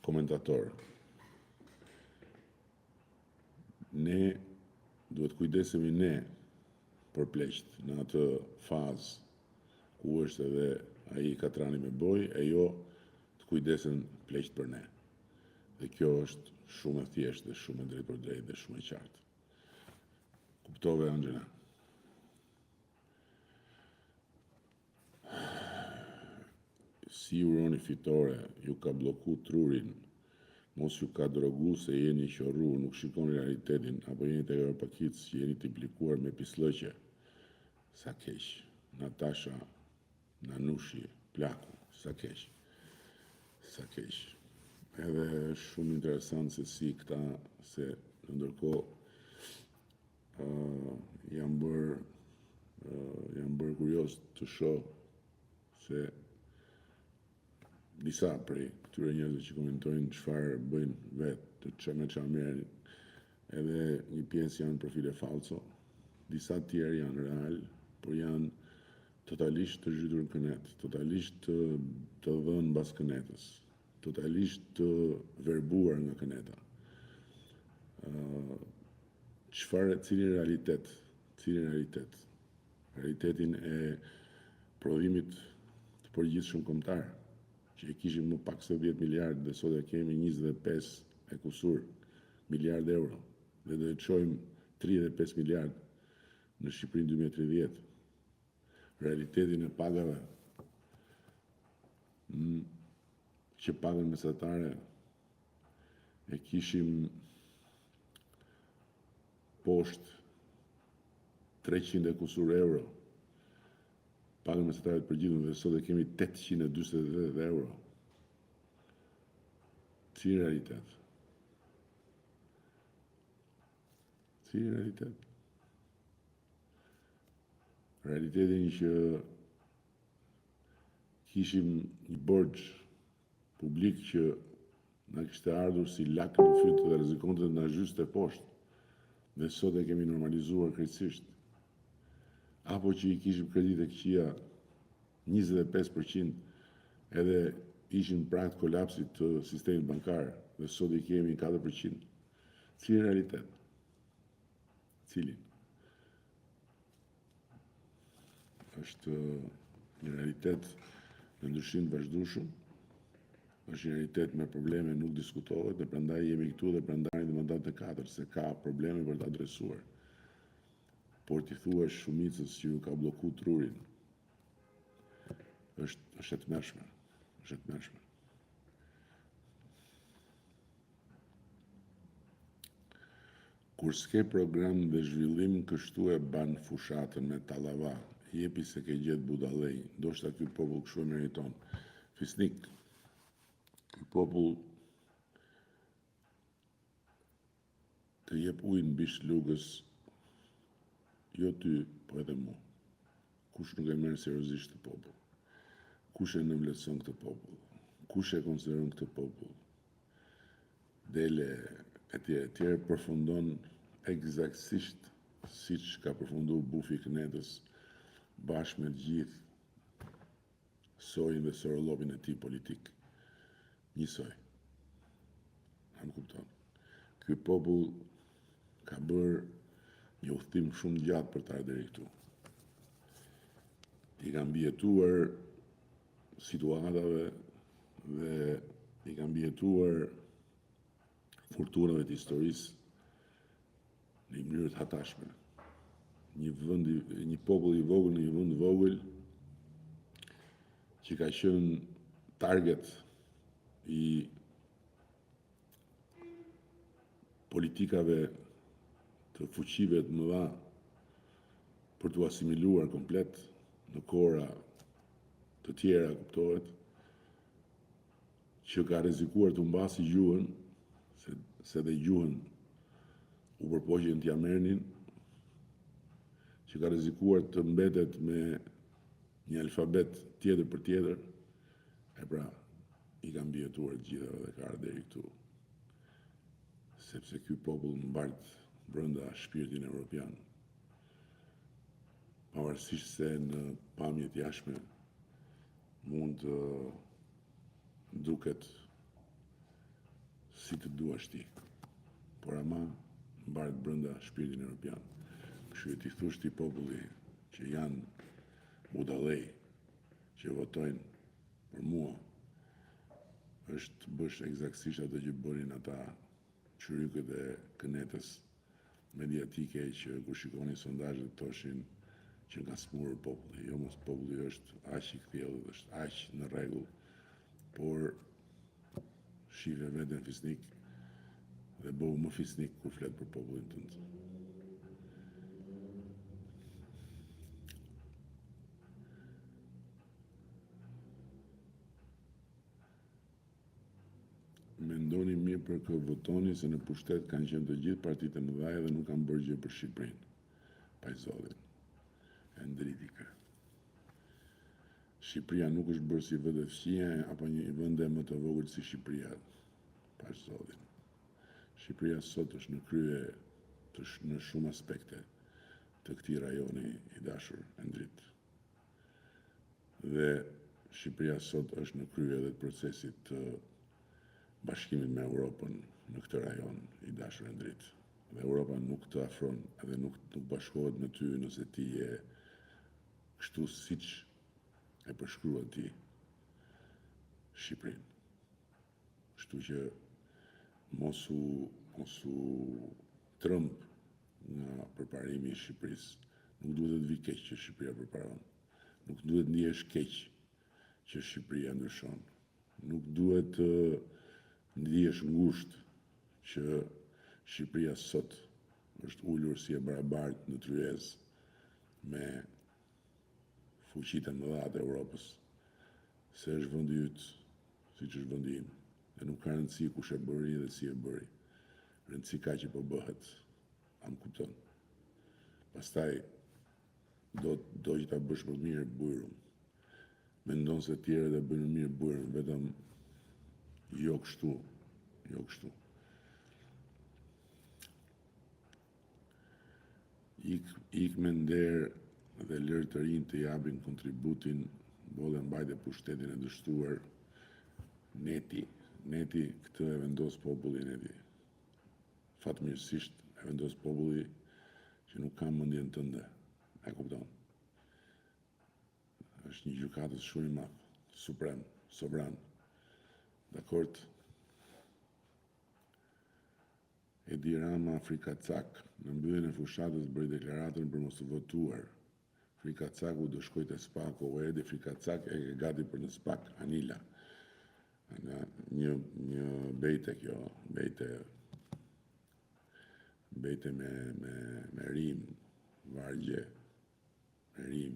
komentator. Ne duhet kujdesemi ne për pleqt në atë fazë ku është edhe ai katrani me boj, e jo të kujdesen pleqt për ne. Dhe kjo është shumë e thjeshtë dhe shumë e drejtë për drejtë dhe shumë e qartë. Kuptove, Angela? Si uroni fitore, ju ka bloku trurin, mos ju ka drogu se jeni qorru, nuk shikoni realitetin, apo jeni të pakicë që jeni të implikuar me pislëqe. Sa keq. Natasha, Nanushi, Plaku, sa keq. Sa keq. Edhe shumë interesant se si këta, se në ndërkohë jam bërë kurios të shoh se disa prej këtyre njerëzve që komentojnë çfarë bëjnë vetë, me çfarë merren, edhe një pjesë janë profile falso, disa tjerë janë real, por janë totalisht të zhytur në kënet, totalisht të dhënë mbas kënetës, totalisht të verbuar nga këneta. Cili realitet? Realitetin e prodhimit të përgjithshëm kombëtar, që e kishim më pak se 10 miliardë dhe sot e kemi 25 e kusur miliardë euro dhe do të çojmë 35 miliardë në Shqipërinë 2030. Realitetin e pagave që pagën mesatare e kishim poshtë 300 e kusur euro, pagën mesatare të përgjithshme dhe sot e kemi 848 euro. Si realitet? Realitetin që kishim një borxh publik që na kishte ardhur si lak në fytyrë dhe rrezikonte të na zhyste poshtë, dhe sot e kemi normalizuar krejtësisht. Apo që i kishim kredite këqija 25% edhe ishin prag të kolapsit të sistemit bankar dhe sot i kemi 4%. Cili realitet? Cili? Është një realitet në ndryshim të vazhdueshëm, është një realitet me probleme nuk diskutohet dhe prandaj jemi këtu dhe prandaj në mandat të 4 se ka probleme për të adresuar. Por t'i thuash shumicës që ju ka bloku trurin, është e tmerrshme. Kur s'ke program dhe zhvillim, kështu e ban fushatën me tallava, jepi se ke gjetë budallej, ndoshta ky popull kështu e meriton. Fisnik, ky popull të jep ujë mbi shlugës, jo ty, po edhe mu. Kush nuk e merr seriozisht këtë popull? Kush e nënvlerëson këtë popull? Kush e konsideron këtë popull? Dele etj. Përfundon eksaktësisht siç ka përfunduar bufi i kënetës bashkë me të gjithë sojën dhe sorolopin e tij politik. Njësoj. A më kupton? Ky popull ka bërë një udhtim shumë gjatë për të ardhur deri këtu. I ka mbijetuar situatave dhe i ka mbijetuar furtunave të historisë në mënyrë të hatashme. Një popull i vogël në një vend vogël që ka qenë target i politikave të fuqive të mëdha për t'u asimiluar komplet në kora të tjera, kuptohet, që ka rrezikuar të mbasi gjuhën, se dhe gjuhën u përpoqën t'ja merrnin, që ka rrezikuar të mbetet me një alfabet tjetër për tjetër, e pra, i ka mbijetuar të gjithave dhe ka ardhur deri këtu. Sepse ky popull mbart brenda shpirtin evropian. Pavarësisht se në pamjet jashtme mund të duket si të duash ti, por ama mbaret brenda shpirtin evropian. Kështu ti thush ti populli që janë budallej, që votojnë për mua, është të bësh eksaktësisht ato që bërin ata qyrykët e kënetës mediatike që kur shikonin sondazhet thoshin që nga smurë populli. Jo, mos populli është aq i kthjellët, është aq në rregull, por shive veten fisnik dhe bëhu më fisnik kur flet për popullin tënd. Mendoni mirë për kë votoni se në pushtet kanë qenë të gjithë partitë e mëdha dhe nuk kanë bërë gjë për Shqipërinë. Pajzolin. Endritika. Shqipëria nuk është bërë si vend e fqinje apo një vend më të vogël si Shqipëria. Pajzolin. Shqipëria sot është në krye në shumë aspekte të këtij rajoni i dashur Endrit. Dhe Shqipëria sot është në krye edhe të procesit të bashkimit me Europën në këtë rajon i dashur Endrit. Dhe Europa nuk të afron edhe nuk bashkohet me ty nëse ti je kështu siç e përshkruan ti Shqipërinë. Kështu që mos u trëmb nga përparimi i Shqipërisë. Nuk duhet të vi keq që Shqipëria përparon. Nuk duhet ndihesh keq që Shqipëria ndryshon. Nuk duhet të ndihesh ngushtë që Shqipëria sot është ulur si e barabartë në tryezë me fuqitë e mëdha të Europës, se është vendi yt, siç është vendi im. Dhe nuk ka rëndësi kush e bëri dhe si e bëri. Rëndësi ka që po bëhet. A më kupton? Pastaj do që ta bësh më mirë bujrum. Mendon se tjerët e bëjnë mirë bujrum, vetëm jo kështu. Ik me nder dhe lër të rinj të japin kontributin, bolle mbajtje pushtetin e dështuar. Neti këtë e vendos populli Neti. Fatmirësisht e vendos populli që nuk ka mendjen tënde. E kupton? Është një gjykatës shumë i madh, suprem, sovran. Dakord? Edi Rama Frikacak në mbylljen e fushatës bëri deklaratën për mos të votuar. Frikacaku do shkoj te SPAK, o Edi Frikacak e ke gati për në SPAK, Anila. Një bejte kjo, bejte me rim, vargje, me rim.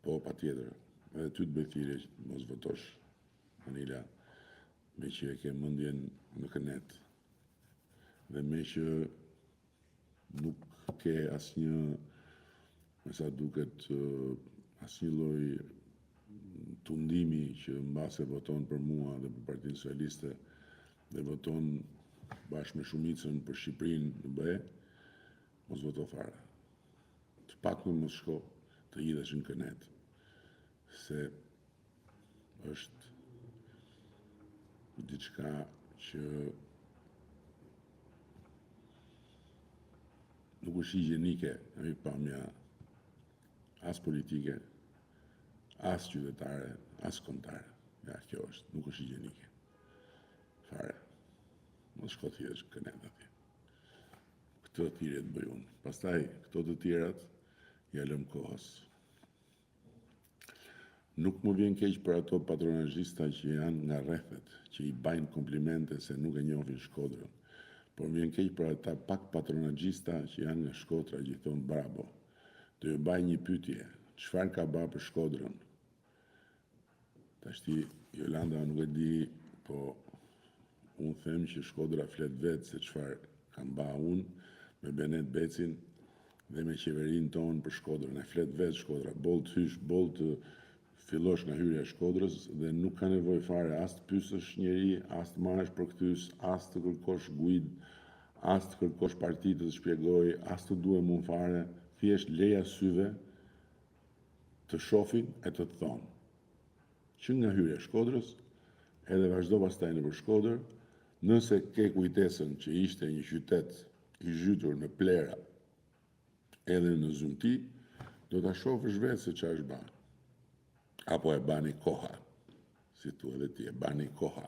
Po, pa tjetër, edhe ty të bëj thirrje që mos votosh, Anila, me që e ke mendjen në kënet. Dhe me që nuk ke asnjë, me sa duket, asnjë lloj tundimi që mbase voton për mua dhe për Partinë Socialiste dhe voton bashkë me shumicën për Shqipërinë në BE, mos voto fare. Të paktën mos shko të hidhesh në kënet, se është diçka që nuk është higjienike në pamja as politike, as qytetare, as kombëtare. Ja, kjo është, nuk është higjienike. Fare. Mos shko të hidhesh kënet atje. Këtë thirrje të bëj unë. Pastaj, këto të tjerat, ja lëm kohës. Nuk më vjen keq për ato patronazhista që janë nga rrethet, që i bajnë komplimente se nuk e njohin Shkodrën. Por më vjen keq për ata pak patronazhista që janë nga Shkodra që i thonë bravo. Do ju baj një pyetje, çfarë ka bërë për Shkodrën? Tashti Jolanda nuk e di, po unë them që Shkodra flet vetë se çfarë kam bërë unë me Benet Becin dhe me qeverinë tonë për Shkodrën. E flet vetë Shkodra, boll të hysh, boll të fillosh nga hyrja e Shkodrës dhe nuk ka nevojë fare as të pyesësh njeri, as të marrësh përkthyes, as të kërkosh guid, as të kërkosh parti të shpjegoj, as të duhet mund fare, thjesht leja syve të shohin e të thonë. Që nga hyrja e Shkodrës, edhe vazhdo pastaj nëpër Shkodër, Nëse ke kujtesën që ishte një qytet i zhytur në plera edhe në zymti, do ta shohësh vetë se çfarë është bërë. Apo e bani koha, si thua edhe ti, e bani koha.